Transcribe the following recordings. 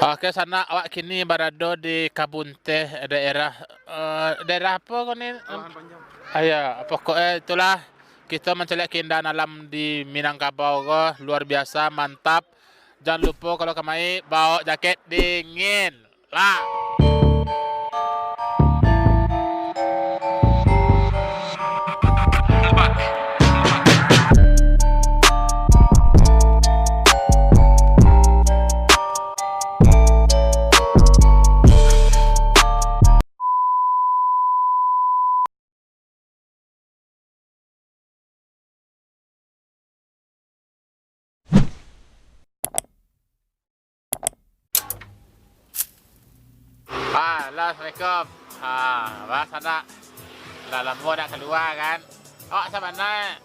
Oke, sana awak kini berada di Kabun Teh, daerah apa kau ni? Ya, pokoknya itulah kita mencelik keindahan alam di Minangkabau ko, luar biasa, mantap. Jangan lupa kalau kemai bawa jaket dingin lah. Assalamualaikum. Abang sana dah lama nak keluar kan. Awak sama mana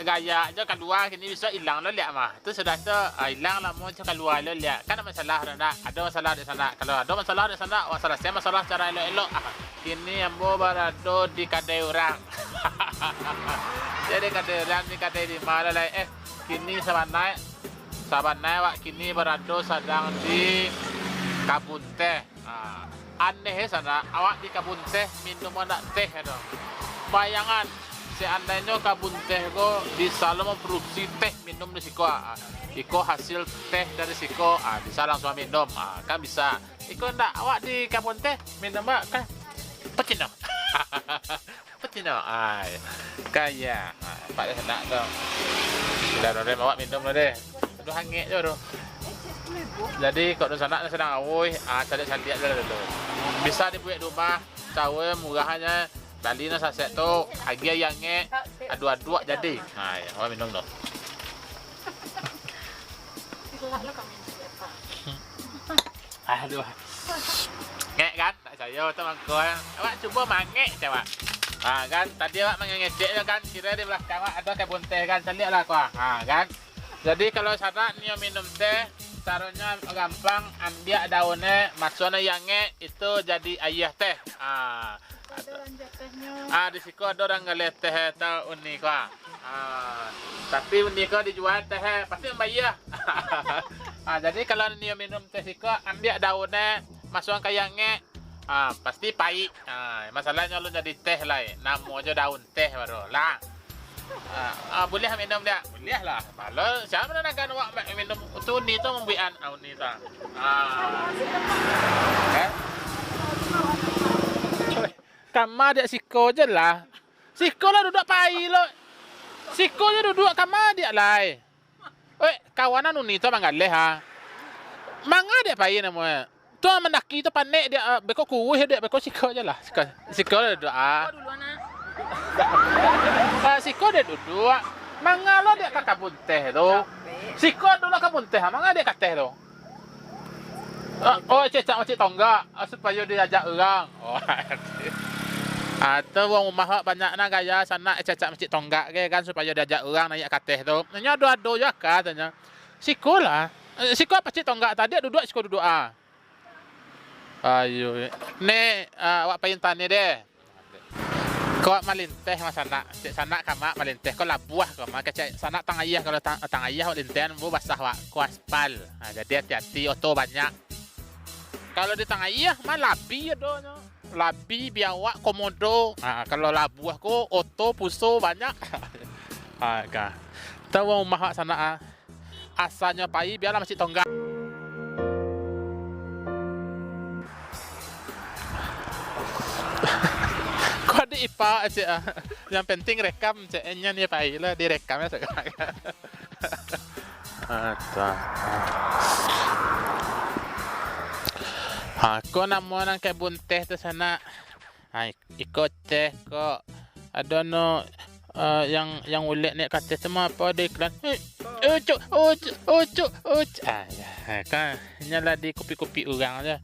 gaya je keluar kini bisa hilang lo lihat mah. Tu sudah tu hilang lama je keluar lo lihat. Kan ada masalah dah. Ada masalah di sana. Kalau ada masalah di sana, awak selesai masalah cara elok-elok. Kini ambo berada di kedai orang. Jadi kedai orang ni kedai di mana lah? Kini sabana awak kini berada sedang di Kabun Teh. Aneh sana awak di Kabun Teh minum ada teh ada. Bayangan seandainya Kabun Teh ko bisa memproduksi teh minum di siko. Iko hasil teh dari siko, bisa langsung minum. Kan bisa. Iko ndak awak di Kabun Teh minum kan pecino. Pecino. Kaya. Pak nak tu. Sudah dah awak minum dah deh. Aduh hangit je tu. Jadi kau di sana sedang awoi, cantik-cantik aja tu. Bisa dibuat rumah, cawe murahnya. Bali na saset tu, harga yang adu-adu jadi. Ya, awak minum tu. Aduh. Ngek kan? Tak saya tu mangkau. Awak cuba mangek coba. Kan tadi awak mengecek kan kira di belakang awak ada Kabun Teh kan, cantiklah kau. Kan. Jadi kalau sana ni minum teh caranya gampang, ambil daunnya, masuknya yangnya itu jadi ayah teh. Di situ ada orang ngelet teh atau unik kah. Tapi unik kah dijual teh pasti membayar. Jadi kalau ni minum teh siku, ambil daunnya, masukkan ke yangnya, pasti pahit. Masalahnya lu jadi teh lah, nama aja daun teh baru lah. Boleh minum dia? Boleh lah. Kalau siapa nak awak minum tu ni tu membuat ni tu. Kamar dia siko je lah. Siko lah duduk pai lo. Siko je duduk kamar dia lah. Kawanan ni tu mangaleh ha. Manga dia pai nama. Tu menaki tu panek dia beko kuih dia beko siko je lah. Siko dia duduk Siko dia duduk. Manga lo dia ke Kabun Teh tu. Siko dulu Kabun Teh. Manga dia ke teh tu. Cecak macam tonggak supaya dia ajak orang. Atau orang rumah banyak nak gaya sana cecak macam tonggak ke kan supaya dia ajak orang naik ke teh tu. Nya ado-ado je katanya. Siko lah. Siko apa cik tonggak tadi duduk siko duduk Ayo. Ni awak payin tani deh. Kau malinteh mas sana, cek sana kamak malinteh. Kau labuah kau mak cek sana tang ayah kalau tang ayah linten bu basah wak ku aspal. Jadi hati-hati oto banyak. Kalau di tang ayah mah labi adonya. Labi biawak komodo. Kalau labuah ko oto puso banyak. Kah. Tahu rumah sana asalnya pai biarlah masih tonggak. Ada IPA cik yang penting rekam cik nya ni pai lah direkamnya sekarang. Kau nama nang Kabun Teh tu sana. Ikut teh kok ada no yang ulet ni kata semua apa dia iklan. Kan nyala di kopi-kopi orang aja.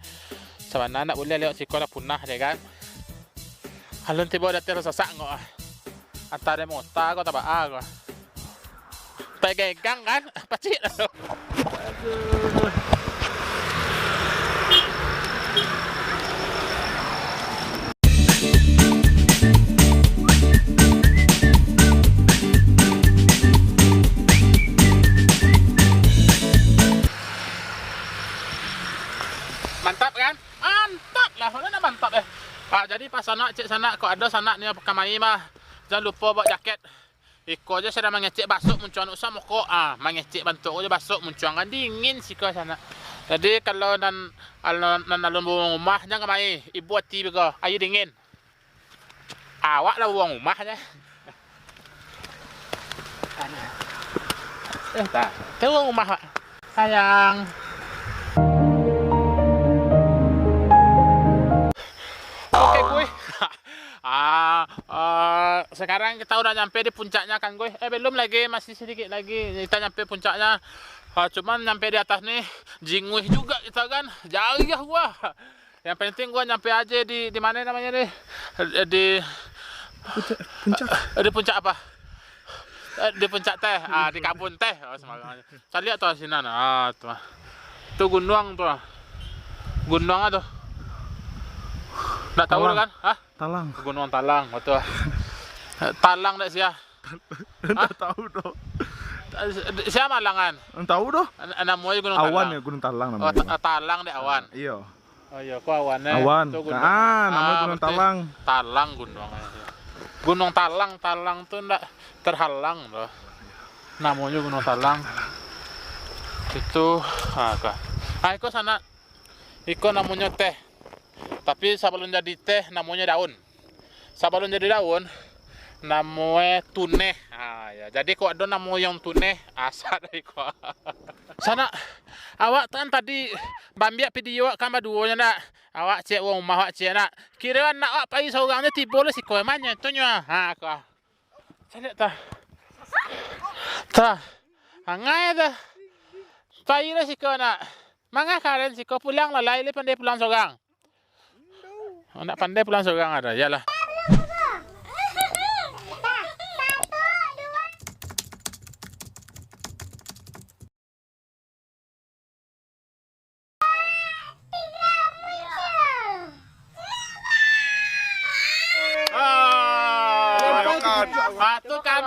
Sabana nak boleh lewat sekolah punah dia kan. Halun tiba datang rasa sanggup antara mota kau tak apa kau pegang kan pacit Mantap kan? Mantap lah, mana mantap jadi pas sana cek sana kok ada sana ni kamai mah jangan lupa bawa jaket. Iko aja sedang mengecek basuk muncuan usah moko mengecek bantu aja basuk muncuan kan dingin sih kau sana. Jadi kalau nan alun rumah jangan kamai ibu hati bego ayu dingin. Awak lah buang rumah aja. Tak, buang rumah Pak. Sayang. Oke gue. Sekarang kita udah nyampe di puncaknya kan gue. Belum lagi, masih sedikit lagi kita nyampe puncaknya. Cuman nyampe di atas nih jingwih juga kita kan. Jauh ya gua. Yang penting gua nyampe aja di mana namanya nih? Di puncak. Di puncak apa? Di puncak teh, di Kabun teh. Semangat. Saya lihat tuh sini tuh. Tuh gunung tuh. Gunung tuh. Nggak tahu kan? Talang. Gunung Talang, betul. Talang dek sia. Enggak tahu doh. Sia Malangan. Tahu doh. Namanya Gunung Talang. Awan ya Gunung Talang namanya. Oh, Talang dek awan. Iya. Oh iya, kok awannya? Awan. Namanya Gunung Talang. Talang gunung. Gunung Talang tuh ndak terhalang loh. Namanya Gunung Talang. Itu Iko sana. Iko namanya teh. Tapi sebelum jadi teh namanya daun. Sebelum jadi daun namanya tuneh. Ya. Jadi kok ada nama yang tuneh asal dari kok. Sana awak kan tadi bambiak video kan duonya nak. Awak cek wong rumah awak cek nak. Kira nak awak pai seorangnya tiba le si koe manya tunya. Kok. Saya tak. Hangai dah. Pai le si koe nak. Mangga karen si koe pulang lah lai le pandai pulang seorang. Nak pandai pulang seorang ada, yalah. Tuh kan,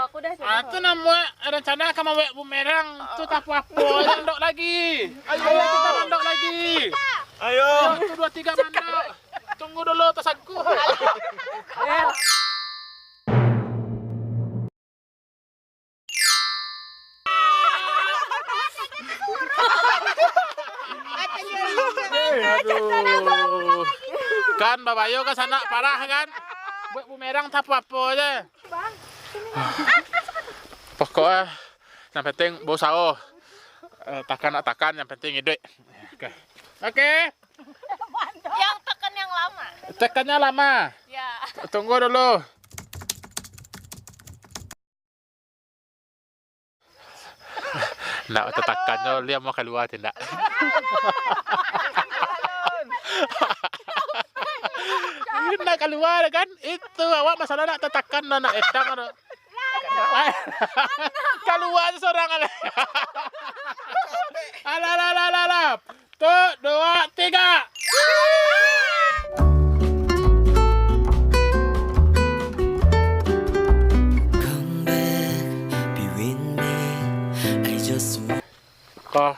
tuh namanya rencana kamu wek bumerang, tuh tak apa-apa, mandok lagi. Ayo kita mandok lagi. Ayo. 1, 2, 3 mandok. Tunggu dulu tasanku. Aduh. Kan babayo ke sana parah kan? Buat bumerang tak apa-apa aja. Pokoknya yang penting bau sao. Takan yang penting ide. Oke. Yang tekan yang lama. Tekannya lama. Ya. Tunggu dulu. Nggak tekannya dia mau keluar tidak. Nak keluar kan? Itu awak masalah nak tekan dan nak etang ada. Keluar seorang ala. Alah. Tuh 2, 3. Kau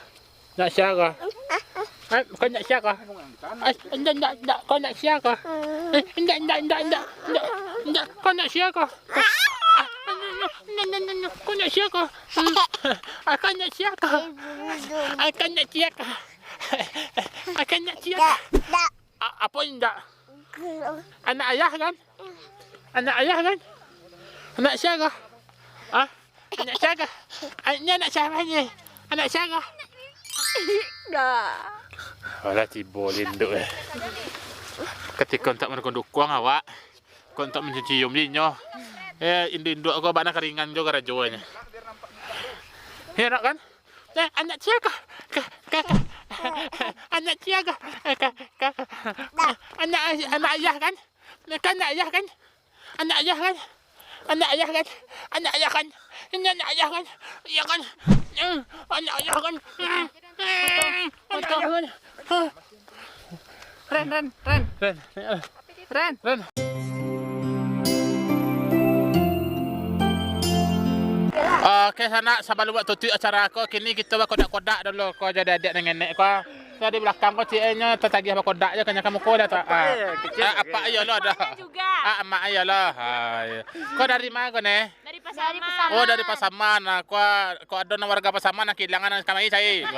nak siapa? Kau nak siapa? Enggak, kau nak siapa? Enggak, kau nak siapa? Kau nak siapa? Akan nak siapa? Apa enggak? Anak ayah kan? Anak siapa? Anak siapa? Anak siapa ni? Anak siapa? Alah tiba linduk Ketika untuk menukung awak, kau untuk mencium dinyo. Induk aku bana keringan juga rajonya. Ya nak kan? Anak siapa? Anak siapa? Anak ayah kan? Kan anak ayah kan? Anak ayah kan? Anak ayah kan? Anak ayah kan? Ini anak ayah kan? Iya kan? Anak ayah kan? Ren. Oke sana sebelum buat tutup acara aku kini kita buat kodak-kodak dulu kau jadi adik dengan nenek kau. Saya di belakang kau nya tertagih apa kodak je kena kamu kau dah tak. Apa ayo lo dah. juga. Mak ayo lah. Kau dari mana kau ne? Dari Pasaman. Oh dari Pasaman. Kau ada warga Pasaman nak kehilangan kami saya.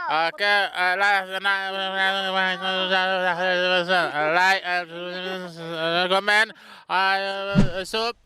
Oke, like, comment, sub.